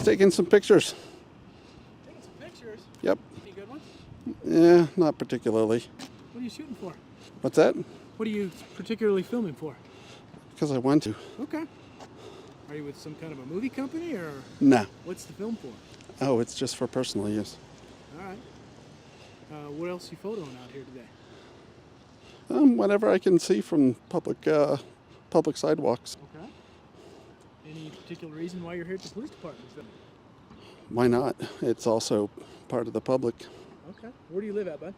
Just taking some pictures. Taking some pictures? Yep. Any good ones? Yeah, not particularly. What are you shooting for? What's that? What are you particularly filming for? Because I want to. Okay. Are you with some kind of a movie company, or No. what's the film for? Oh, it's just for personal use. All right. What else are you photoing out here today? Whatever I can see from public sidewalks. Okay. Any particular reason why you're here at the police department? Why not? It's also part of the public. Okay. Where do you live at, bud?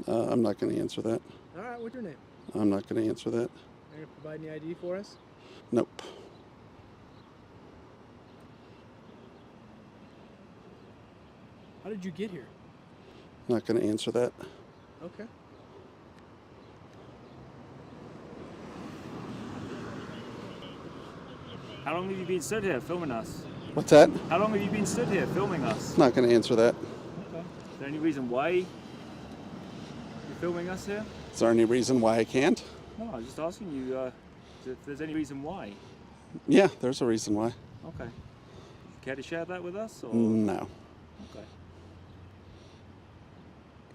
I'm not going to answer that. All right. What's your name? I'm not going to answer that. Are you going to provide any ID for us? Nope. How did you get here? Not going to answer that. Okay. How long have you been stood here filming us? What's that? How long have you been stood here filming us? Not going to answer that. Okay. Is there any reason why you're filming us here? Is there any reason why I can't? No, I was just asking you if there's any reason why. Yeah, there's a reason why. Okay. Care to share that with us? Or? No. Okay.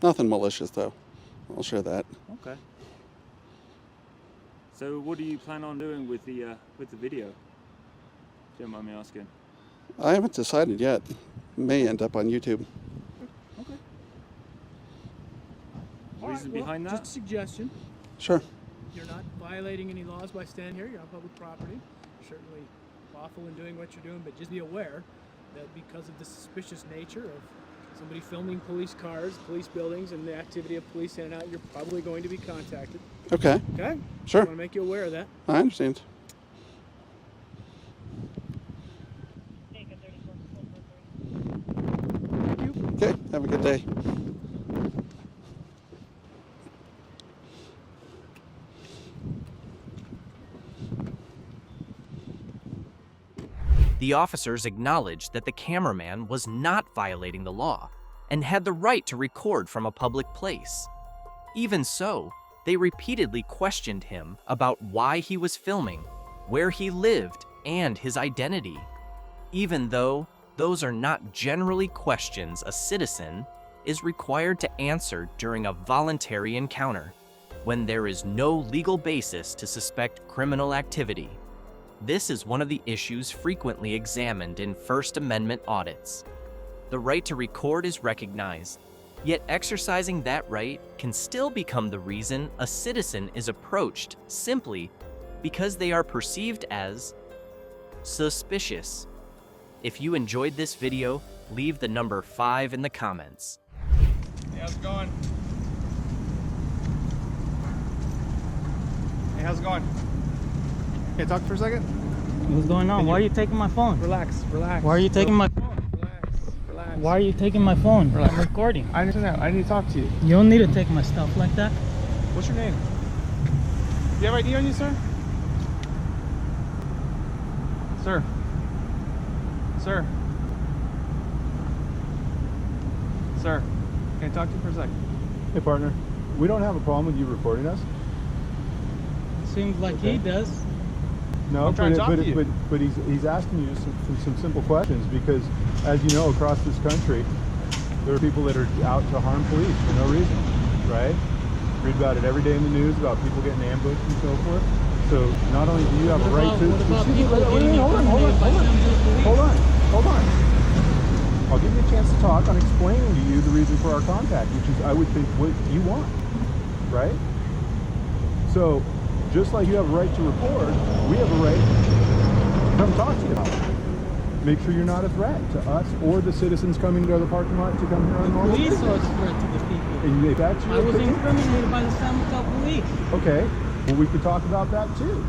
Nothing malicious, though. I'll share that. Okay. So what do you plan on doing with the video? If you don't mind me asking. I haven't decided yet. May end up on YouTube. Okay. All right, Reason well, behind that? just a suggestion. Sure. You're not violating any laws by standing here. You're on public property. You're certainly lawful in doing what you're doing, but just be aware that because of the suspicious nature of somebody filming police cars, police buildings, and the activity of police in and out, you're probably going to be contacted. Okay. Okay? Sure. I want to make you aware of that. I understand. Thank you. Okay. Have a good day. The officers acknowledged that the cameraman was not violating the law and had the right to record from a public place. Even so, they repeatedly questioned him about why he was filming, where he lived, and his identity, even though those are not generally questions a citizen is required to answer during a voluntary encounter when there is no legal basis to suspect criminal activity. This is one of the issues frequently examined in First Amendment audits. The right to record is recognized, yet exercising that right can still become the reason a citizen is approached simply because they are perceived as suspicious. If you enjoyed this video, leave the number 5 in the comments. Hey, how's it going? Hey, how's it going? Can I talk for a second? What's going on? Why are you taking my phone? Relax. Why are you taking my phone? Relax. Why are you taking my phone? Relax. I'm recording. I understand that. I need to talk to you. You don't need to take my stuff like that. What's your name? Do you have ID on you, sir? Sir. Sir. Sir. Can I talk to you for a second? Hey partner, we don't have a problem with you recording us. Seems like he does. No, I'm trying to talk to you. but he's asking you some simple questions because, as you know, across this country, there are people that are out to harm police for no reason, right? Read about it every day in the news about people getting ambushed and so forth. So not only do you have a right to... What about people Hold on. I'll give you a chance to talk on explaining to you the reason for our contact, which is, I would think, what you want, right? So, just like you have a right to record, we have a right to come talk to you about it. Make sure you're not a threat to us or the citizens coming to the parking lot to come here on normal Police business. are a threat to the people. And if that's your I was opinion, incriminated by the San Mateo police. okay, well, we could talk about that too.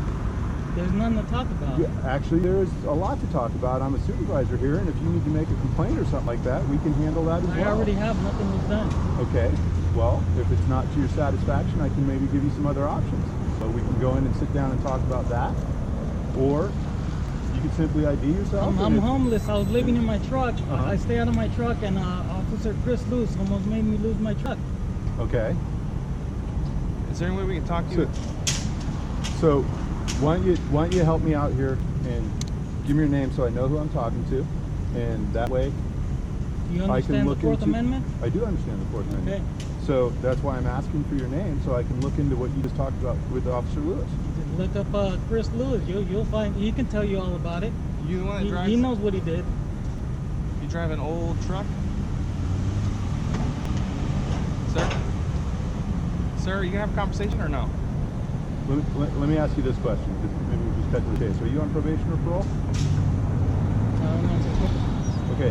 There's nothing to talk about. Yeah, actually, there is a lot to talk about. I'm a supervisor here, and if you need to make a complaint or something like that, we can handle that as well. I already have. Nothing was done. Okay, well, if it's not to your satisfaction, I can maybe give you some other options. So we can go in and sit down and talk about that, or you could simply ID yourself. I'm homeless. I was living in my truck. Uh-huh. I stay out of my truck, and Officer Chris Luce almost made me lose my truck. Okay. Is there any way we can talk to you? So why don't you help me out here and give me your name so I know who I'm talking to. and that way Do you I can understand look the Fourth into. Amendment? I do understand the Fourth Amendment. Okay. So that's why I'm asking for your name, so I can look into what you just talked about with Officer Lewis. Just look up Chris Lewis. You'll find. He can tell you all about it. You the one that drives? He knows what he did. You drive an old truck? Sir? Sir, you gonna have a conversation or no? Let me ask you this question, because maybe we'll just cut to the chase. Are you on probation or parole? Okay.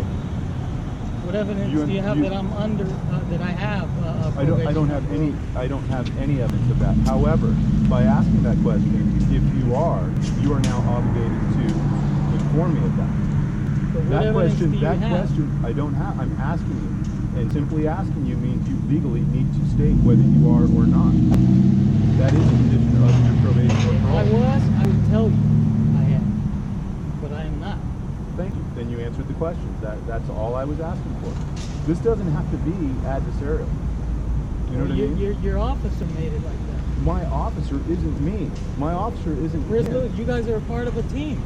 What evidence do you have that I'm under? That I have? I don't have any. I don't have any evidence of that. However, by asking that question, if you are now obligated to inform me of that. But what That evidence question. do you That have? question. I don't have. I'm asking you, and simply asking you means you legally need to state whether you are or not. That is a condition of your probation or If parole. I was, I would tell you I am, but I am not. Thank you. Then you answered the question. That's all I was asking for. This doesn't have to be adversarial. You know what I mean? Your officer made it like that. My officer isn't me. My officer isn't Chris him. Lewis, you guys are a part of a team.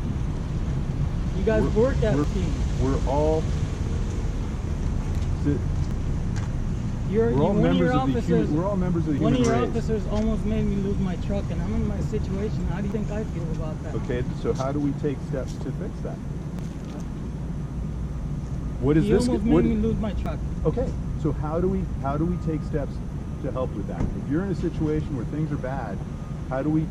You guys work as a team. We're all One of your officers, we're all members of the one human of your race. officers almost made me lose my truck, and I'm in my situation. How do you think I feel about that? Okay, so how do we take steps to fix that? What is He this? almost made me lose my truck. Okay, so how do we take steps to help with that? If you're in a situation where things are bad, how do we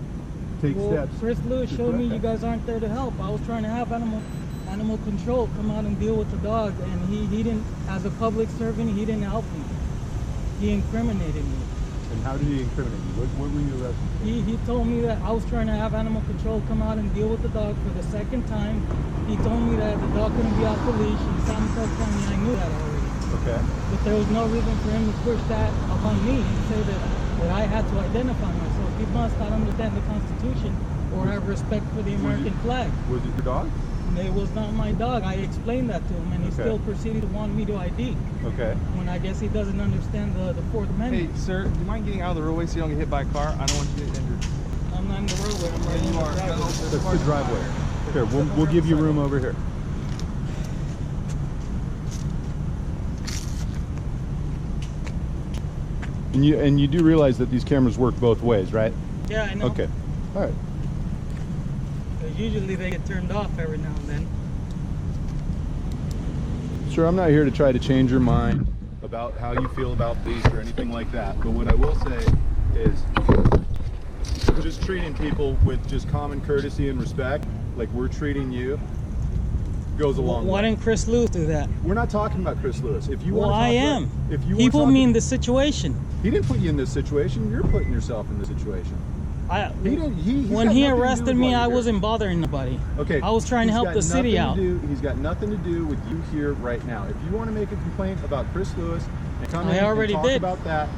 take steps? Chris Lewis to showed me correct you that? guys aren't there to help. I was trying to have animal control come out and deal with the dogs, and he didn't. As a public servant, he didn't help me. He incriminated me. And how did he incriminate you? What were you arrested for? He told me that I was trying to have animal control come out and deal with the dog for the second time. He told me that the dog couldn't be off the leash. He sat and told me I knew that already. Okay. But there was no reason for him to push that upon me and say that I had to identify myself. He must not understand the Constitution or have respect for the American flag. Was it your dog? It was not my dog. I explained that to him, and he Okay. still proceeded to want me to ID. Okay. When I guess he doesn't understand the Fourth Hey, Amendment. sir, do you mind getting out of the roadway so you don't get hit by a car? I don't want you to get injured. I'm not in the roadway. I'm right Yeah, in you the are. driveway. That's the driveway. Here, we'll give you room over here. And you do realize that these cameras work both ways, right? Yeah, I know. Okay. All right. 'Cause usually they get turned off every now and then. Sure, I'm not here to try to change your mind about how you feel about police or anything like that. But what I will say is just treating people with just common courtesy and respect, like we're treating you, goes a long Why way. didn't Chris Lewis do that? We're not talking about Chris Lewis. If you Well, want to I talk am. about, if you He want to put talk me in about- this situation. He didn't put you in this situation. You're putting yourself in this situation. When He's he got nothing to do arrested with me, what I you did. wasn't bothering nobody. Okay. I was trying to he's help got the city nothing out. to do- He's got nothing to do with you here right now. If you want to make a complaint about Chris Lewis and come in I already and talk did. about that,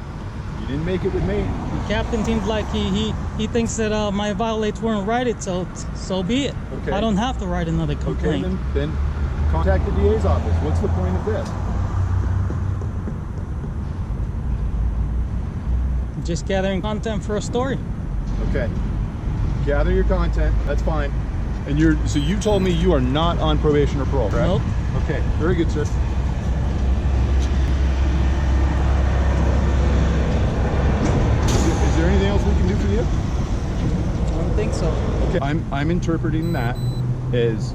you didn't make it with me. The captain seems like he thinks that my violates weren't righted, so be it. Okay. I don't have to write another Okay, complaint. then contact the DA's office. What's the point of this? Just gathering content for a story. Okay. Gather your content. That's fine. And so you told me you are not on probation or parole, correct? Nope. Okay. Very good, sir. Is there anything else we can do for you? I don't think so. Okay. I'm interpreting that as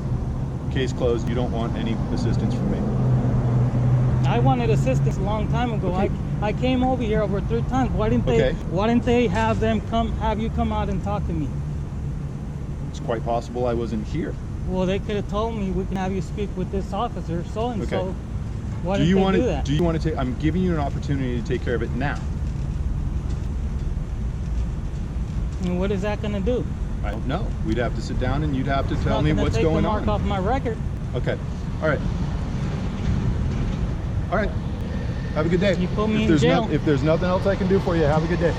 case closed. You don't want any assistance from me. I wanted assistance a long time ago. Okay. I came over here over 3 times. Why didn't they have you come out and talk to me? It's quite possible I wasn't here. Well, they could have told me we can have you speak with this officer, so and so. Okay. Why Do didn't you they want do to? that? Do you want to take? I'm giving you an opportunity to take care of it now. And what is that going to do? I don't know. We'd have to sit down and you'd have to tell Not me gonna what's take going the mark on. off my record. Okay. All right. All right. Have a good day. You put me if in there's jail. if there's nothing else I can do for you, have a good day.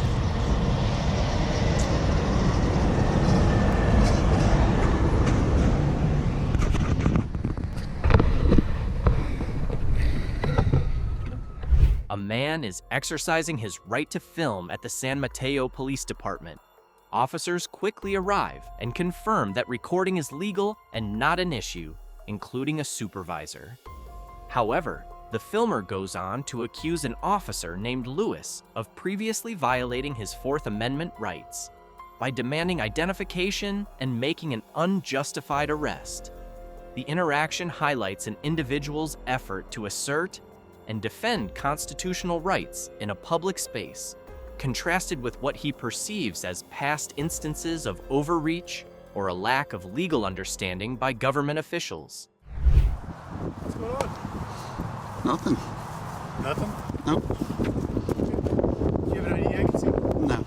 A man is exercising his right to film at the San Mateo Police Department. Officers quickly arrive and confirm that recording is legal and not an issue. including a supervisor. However, the filmer goes on to accuse an officer named Lewis of previously violating his Fourth Amendment rights by demanding identification and making an unjustified arrest. The interaction highlights an individual's effort to assert and defend constitutional rights in a public space, contrasted with what he perceives as past instances of overreach or a lack of legal understanding by government officials. What's going on? Nothing. Nothing? Nope. Do you have an ID I can see? No.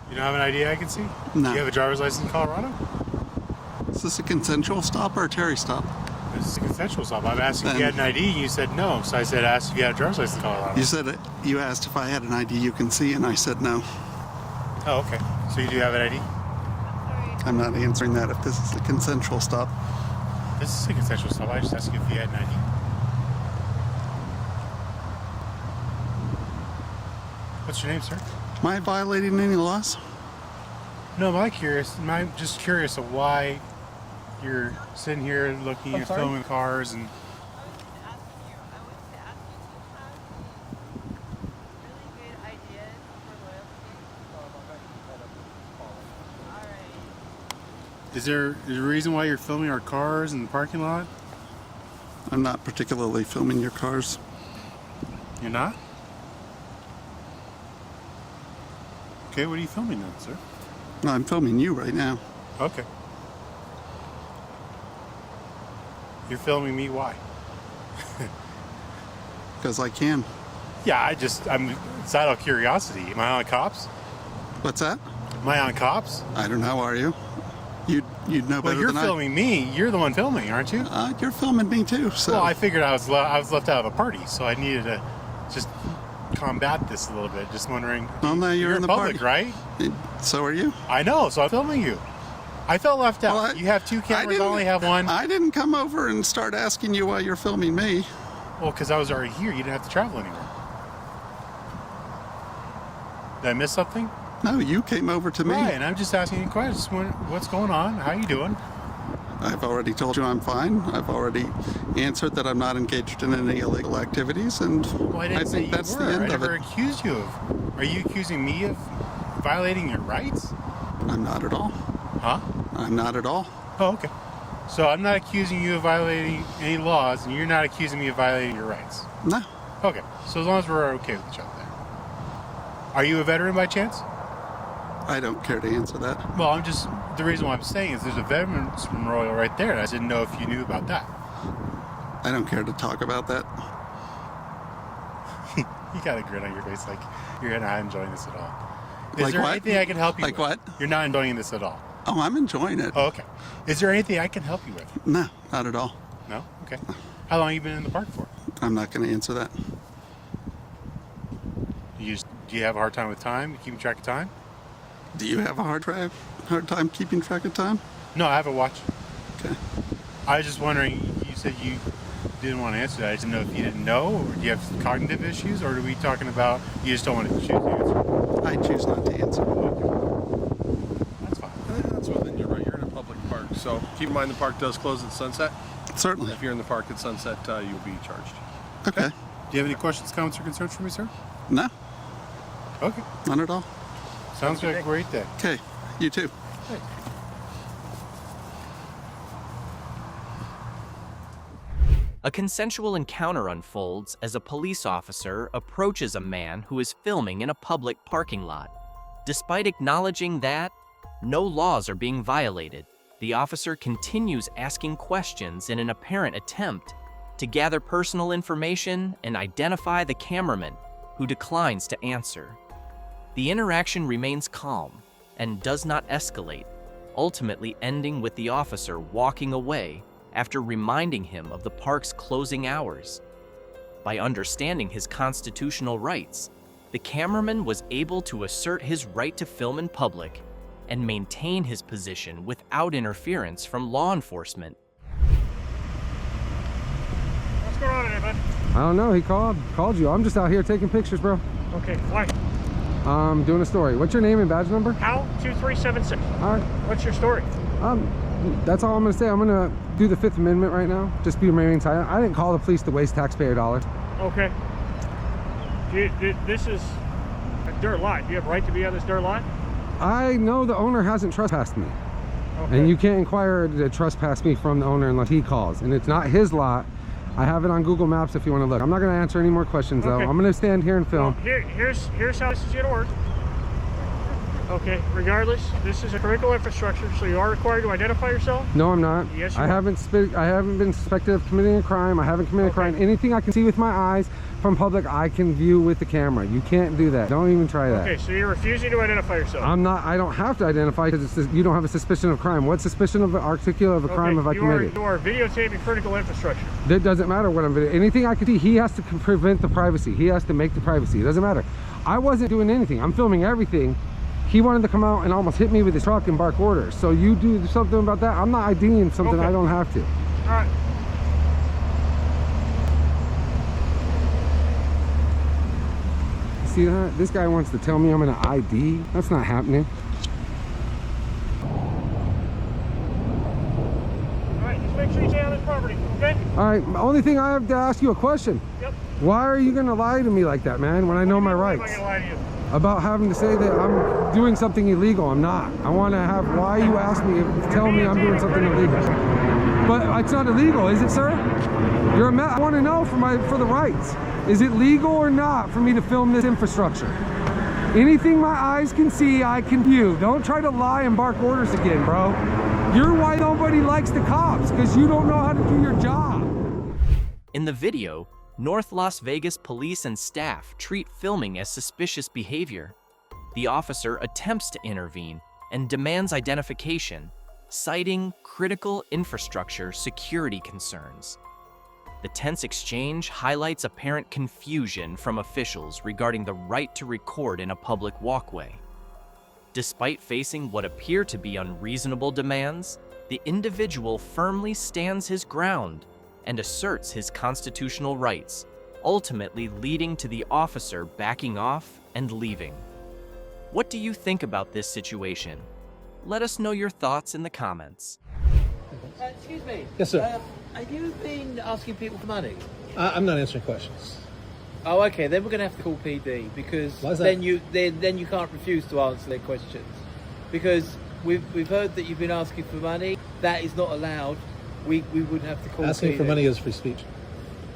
You don't have an ID I can see? No. Do you have a driver's license in Colorado? Is this a consensual stop or a Terry stop? This is a consensual stop. I'm asking if you had an ID, and you said no. So I said, ask if you had a driver's license in Colorado. You said it, you asked if I had an ID you can see, and I said no. Oh, okay. So you do have an ID? I'm not answering that if this is a consensual stop. This is a consensual stop. I just asked you if you had an ID. What's your name, sir? Am I violating any laws? No, I'm just curious of why you're sitting here looking and filming cars and. Is there a reason why you're filming our cars in the parking lot? I'm not particularly filming your cars. You're not? Okay, what are you filming then, sir? No, I'm filming you right now. Okay. You're filming me, why? Because I can. Yeah, it's out of curiosity. Am I on cops? What's that? Am I on cops? I don't know, are you? You'd know Well, better you're than filming me. You're the one filming, aren't you? You're filming me too, so. Well, I figured I was left out of a party, so I needed to just combat this a little bit. Just wondering. Well, now you're in the public, party. right? So are you? I know, so I'm filming you. I felt left out. Well, You have two cameras, I only have one. I didn't come over and start asking you why you're filming me. Well, because I was already here. You didn't have to travel anywhere. Did I miss something? No, you came over to me. Right, and I'm just asking you questions. What's going on? How you doing? I've already told you I'm fine. I've already answered that I'm not engaged in any illegal activities, and Well, I didn't say think you that's were. the end I of never it. accused you of. Are you accusing me of violating your rights? I'm not at all. Huh? I'm not at all. Oh, okay. So I'm not accusing you of violating any laws, and you're not accusing me of violating your rights. No. Okay. So as long as we're okay with each other there. Are you a veteran by chance? I don't care to answer that. Well, the reason why I'm saying is there's a veterans memorial right there, and I didn't know if you knew about that. I don't care to talk about that. You got a grin on your face like you're not enjoying this at all. Is Like there what? anything I can help you Like with? what? You're not enjoying this at all. Oh, I'm enjoying it. Oh, okay. Is there anything I can help you with? No, not at all. No? Okay. How long have you been in the park for? I'm not going to answer that. Do you have a hard time with time, keeping track of time? Do you have a hard time keeping track of time? No, I have a watch. Okay. I was just wondering, you said you didn't want to answer that. I didn't know if you didn't know, or do you have cognitive issues, or are we talking about you just don't want to choose to answer? I choose not to answer. That's fine. That's well, then you're right. You're in a public park. So keep in mind the park does close at sunset. Certainly. If you're in the park at sunset, you'll be charged. Okay. Do you have any questions, comments, or concerns for me, sir? No, Okay. none at all. Sounds like a great day. Okay, you too. A consensual encounter unfolds as a police officer approaches a man who is filming in a public parking lot. Despite acknowledging that no laws are being violated, the officer continues asking questions in an apparent attempt to gather personal information and identify the cameraman, who declines to answer. The interaction remains calm and does not escalate, ultimately ending with the officer walking away after reminding him of the park's closing hours. By understanding his constitutional rights, the cameraman was able to assert his right to film in public and maintain his position without interference from law enforcement. What's going on today, bud? I don't know. He called you. I'm just out here taking pictures, bro. Okay, why? Doing a story. What's your name and badge number? Hal 2376. All right. What's your story? that's all I'm gonna say. I'm gonna do the Fifth Amendment right now. Just be remaining silent. I didn't call the police to waste taxpayer dollars. Okay. This is a dirt lot. Do you have right to be on this dirt lot? I know the owner hasn't trespassed me. Okay. And you can't inquire to trespass me from the owner unless he calls. And it's not his lot. I have it on Google Maps if you want to look. I'm not going to answer any more questions though. Okay. I'm going to stand here and film. Well, here's how this is going to work. Okay, regardless, this is a critical infrastructure, so you are required to identify yourself? No, I'm not. Yes, you I are. haven't been suspected of committing a crime. I haven't committed a crime. Anything I can see with my eyes from public, I can view with the camera. You can't do that. Don't even try that. Okay, so you're refusing to identify yourself? I don't have to identify because you don't have a suspicion of crime. What suspicion of articulate of a crime have I committed? You are videotaping critical infrastructure. That doesn't matter what I'm videoing. Anything I can see, he has to prevent the privacy. He has to make the privacy. It doesn't matter. I wasn't doing anything. I'm filming everything. He wanted to come out and almost hit me with his truck and bark orders. So you do something about that. I'm not IDing something I don't have to. All right. See that? This guy wants to tell me I'm gonna ID. That's not happening. All right, just make sure you stay on this property, okay? All right, the only thing I have to ask you a question. Yep. Why are you gonna lie to me like that, man, when I know my rights? Why am I gonna lie to you? About having to say that I'm doing something illegal. I'm not. I want to have, why you ask me, tell me I'm doing something illegal. But it's not illegal, is it, sir? I want to know for the rights. Is it legal or not for me to film this infrastructure? Anything my eyes can see, I can view. Don't try to lie and bark orders again, bro. You're why nobody likes the cops, because you don't know how to do your job. In the video, North Las Vegas police and staff treat filming as suspicious behavior. The officer attempts to intervene and demands identification, citing critical infrastructure security concerns. The tense exchange highlights apparent confusion from officials regarding the right to record in a public walkway. Despite facing what appear to be unreasonable demands, the individual firmly stands his ground and asserts his constitutional rights, ultimately leading to the officer backing off and leaving. What do you think about this situation? Let us know your thoughts in the comments. Excuse me. Yes, sir. Have you been asking people for money? I'm not answering questions. Oh, okay. Then we're going to have to call PD because Why is that? then you can't refuse to answer their questions because we've heard that you've been asking for money. That is not allowed. We would have to call Asking PD. for money is free speech.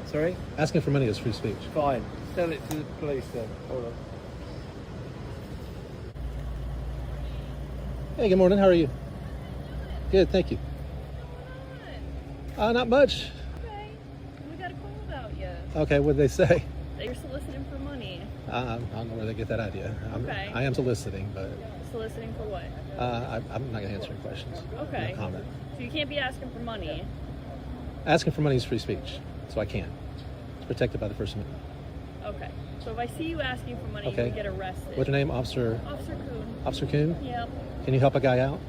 Sorry? Asking for money is free speech. Fine. Tell it to the police then. Hold on. Hey, good morning. How are you? Good, thank you. Not much. Okay. We got a call about you. Okay, what did they say? That you're soliciting for money. I don't know where they get that idea. Okay. I am soliciting, but Soliciting for what? I'm not going to answer any questions. Okay. No comment. So you can't be asking for money. Asking for money is free speech, so I can. It's protected by the First Amendment. Okay. So if I see you asking for money, Okay. you get arrested. What's your name, Officer? Officer Kuhn. Officer Kuhn? Yep. Can you help a guy out?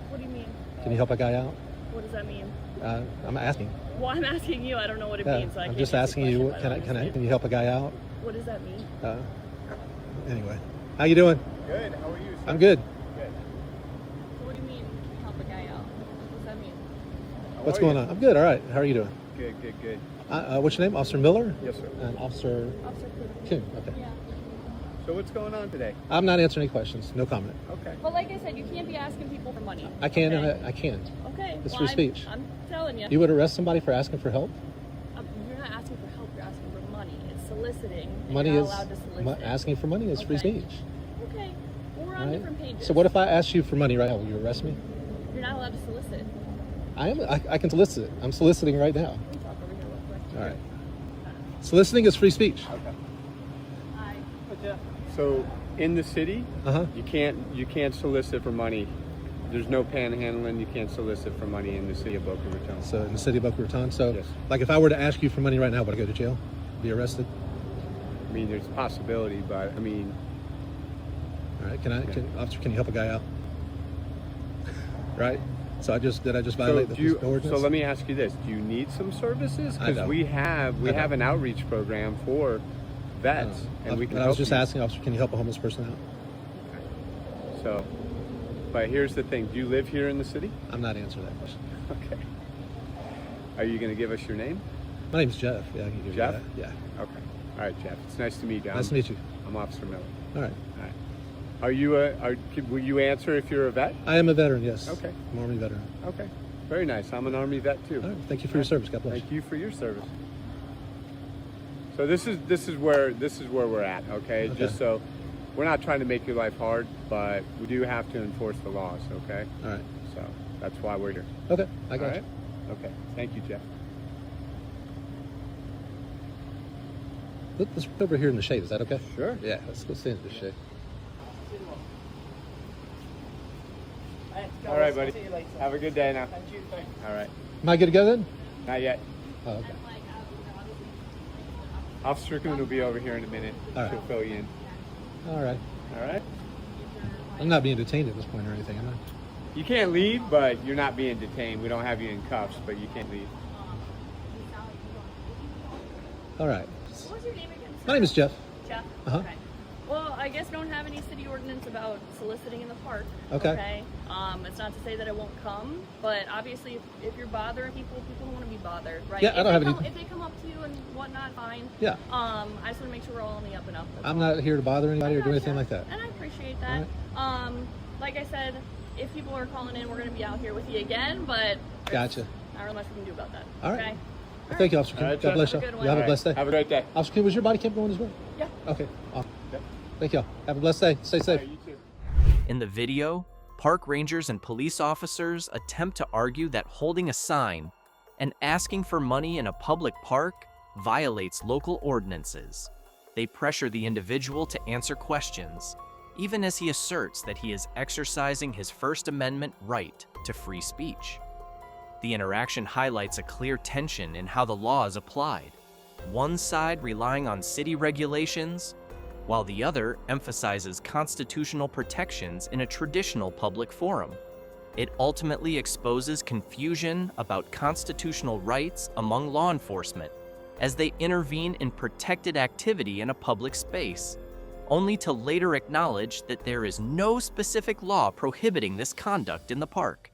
What do you mean? Can you help a guy out? What does that mean? I'm asking. Well, I'm asking you. I don't know what it Yeah, means. So I I'm can't just answer the asking you. question, but I don't Can you help a guy out? What does that mean? Anyway, how you doing? Good. How are you? Sir? I'm good. Good. So what do you mean help a guy out? What does that mean? What's going on? I'm good. All right. How are you doing? Good. Good. Good. What's your name? Officer Miller? Yes, sir. And Officer Officer Kuhn. Kuhn. Okay. Yeah. So what's going on today? I'm not answering any questions. No comment. Okay. But like I said, you can't be asking people for money. I can. Okay? I can. Okay. It's well, free speech. I'm telling you. You would arrest somebody for asking for help? You're not asking for help. You're asking for money. It's soliciting. and Money you're is allowed to solicit. asking for money is free Okay. speech. Okay. Well, we're on Right? different pages. So what if I ask you for money right now? Will you arrest me? You're not allowed to solicit. I can solicit it. I'm soliciting right now. Let me talk over here real quick. All right. Soliciting is free speech. Okay. Hi. So in the city, Uh-huh. you can't solicit for money. There's no panhandling. You can't solicit for money in the city of Boca Raton. So in the city of Boca Raton. So Yes. like if I were to ask you for money right now, would I go to jail? Be arrested? I mean, there's a possibility, but I mean, All right. Officer, can you help a guy out? Right. So did I just violate the ordinance? so let me ask you this: do you need some services? I Because don't. we have an outreach program for vets, and we can But I was help just you. asking, Officer, can you help a homeless person out? So But here's the thing. Do you live here in the city? I'm not answering that question. Okay. Are you going to give us your name? My name's Jeff. Yeah, I can give Jeff? you that. Yeah. Okay. All right, Jeff. It's nice to meet you. Nice to meet you. I'm Officer Miller. All right. All right. Are you will you answer if you're a vet? I am a veteran, yes. Okay. I'm an Army veteran. Okay. Very nice. I'm an Army vet too. All right. Thank you for your service. God bless. Thank you for your service. So this is where we're at, okay? Just so we're not trying to make your life hard, but we do have to enforce the laws, okay? All right. So that's why we're here. Okay. I got All you. right? Okay. Thank you, Jeff. Let's put over here in the shade. Is that okay? Sure. Yeah. Let's go stay in the shade. All right, buddy. Have a good day now. All right. Am I good to go then? Not yet. Oh, okay. Officer Strickland will be over here in a minute. All right. She'll fill you in. All right. All right. I'm not being detained at this point or anything, am I? You can't leave, but you're not being detained. We don't have you in cuffs, but you can't leave. All right. What was your name again? My name is Jeff. Jeff? Uh-huh. Okay. Well, I guess don't have any city ordinance about soliciting in the park. Okay. It's not to say that it won't come, but obviously if you're bothering people, people don't want to be bothered, right? Yeah, I don't have any... If they come up to you and whatnot, fine. Yeah. I just want to make sure we're all on the up and up. I'm not here to bother anybody or do anything like that. And I appreciate that. Like I said, if people are calling in, we're going to be out here with you again, but Gotcha. not really much we can do about that. All right. Okay? Well, thank you, Officer Kim. All right, God bless you. Have a good You have a blessed day. Have a great day. Officer Kim, was your body cam going as well? Yeah. Okay. Awesome. Thank y'all. Have a blessed day. Stay safe. You too. In the video, park rangers and police officers attempt to argue that holding a sign and asking for money in a public park violates local ordinances. They pressure the individual to answer questions, even as he asserts that he is exercising his First Amendment right to free speech. The interaction highlights a clear tension in how the law is applied, one side relying on city regulations, while the other emphasizes constitutional protections in a traditional public forum. It ultimately exposes confusion about constitutional rights among law enforcement as they intervene in protected activity in a public space, only to later acknowledge that there is no specific law prohibiting this conduct in the park.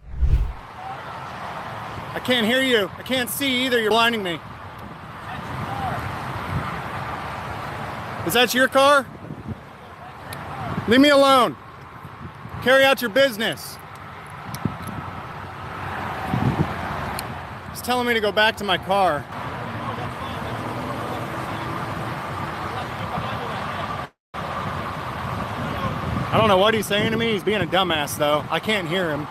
I can't hear you. I can't see either. You're blinding me. Is that your car? Leave me alone. Carry out your business. He's telling me to go back to my car. I don't know what he's saying to me. He's being a dumbass, though. I can't hear him.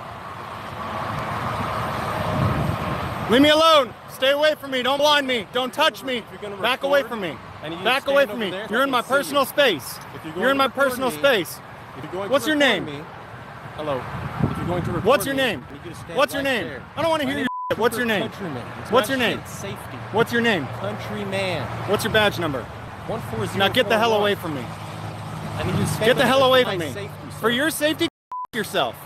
Leave me alone. Stay away from me. Don't blind me. Don't touch me. Back away from me. Back away from me. You're in my personal space. You're in my personal space. What's your name? Hello. If you're going to record What's your me, name? you need to stand What's your right name? there. I don't want to My hear name your shit. What's your name? Countryman. It's What's my your name? shit. Safety. What's your name? Countryman. What's your badge number? 14041. Now get the hell away from me. I need you to stand Get the hell away for from my me. safety, sir. For your safety, yourself.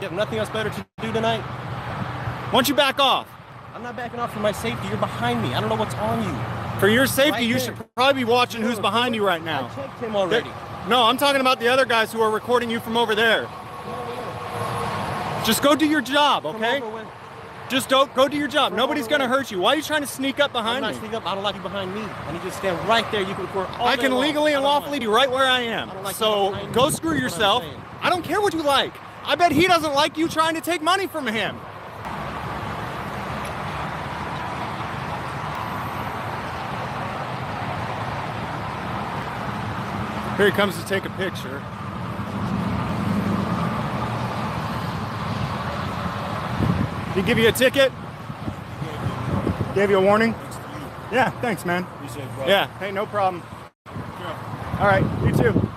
You have nothing else better to do tonight? Why don't you back off? I'm not backing off for my safety. You're behind me. I don't know what's on you. For your safety, Right you there. should probably be watching who's behind you right now. I checked him already. No, I'm talking about the other guys who are recording you from over there. Just go do your job, okay? Just don't go do your job. Nobody's gonna hurt you. Why are you trying to sneak up I'm behind not me? sneaking up. I don't like you behind me. I need you to stand right there. You can record all I day can long. legally and I don't lawfully want do right where I am. I don't like you So behind go me. screw That's what I'm yourself. saying. I don't care what you like. I bet he doesn't like you trying to take money from him. Here he comes to take a picture. Did he give you a ticket? Gave you a warning? Yeah, thanks, man. Yeah, hey, no problem. All right, you too.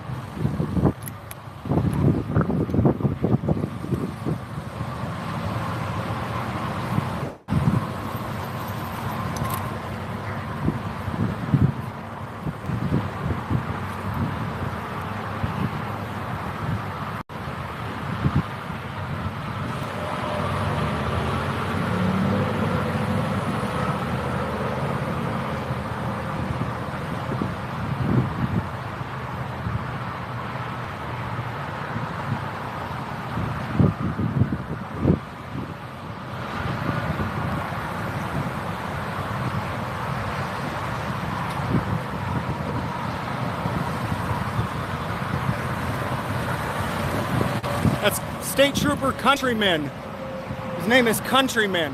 State Trooper Countryman. His name is Countryman.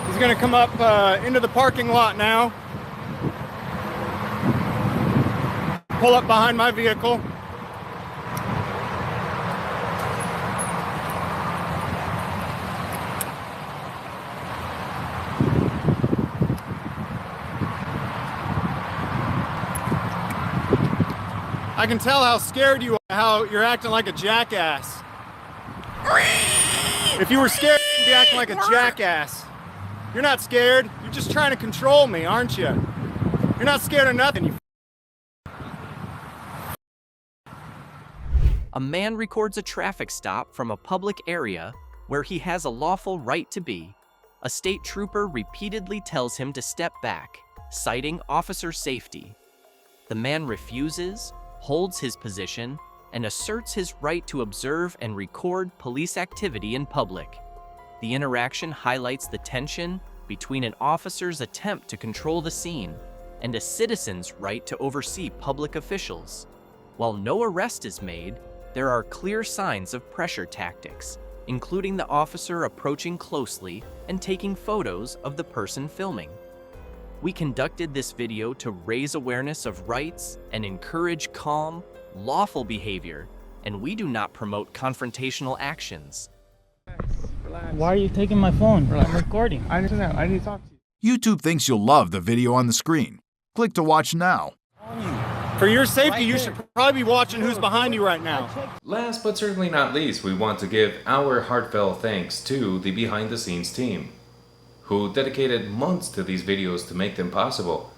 He's gonna come up into the parking lot now. Pull up behind my vehicle. I can tell how scared you are, how you're acting like a jackass. If you were scared, you'd be acting like a jackass. You're not scared. You're just trying to control me, aren't you? You're not scared of nothing. A man records a traffic stop from a public area where he has a lawful right to be. A state trooper repeatedly tells him to step back, citing officer safety. The man refuses, holds his position, and asserts his right to observe and record police activity in public. The interaction highlights the tension between an officer's attempt to control the scene and a citizen's right to oversee public officials. While no arrest is made, there are clear signs of pressure tactics, including the officer approaching closely and taking photos of the person filming. We conducted this video to raise awareness of rights and encourage calm, lawful behavior, and we do not promote confrontational actions. Why are you taking my phone? I'm recording. I understand. I need to talk to you. YouTube thinks you'll love the video on the screen. Click to watch now. For your safety, you should probably be watching who's behind you right now. Last but certainly not least, we want to give our heartfelt thanks to the behind-the-scenes team, who dedicated months to these videos to make them possible.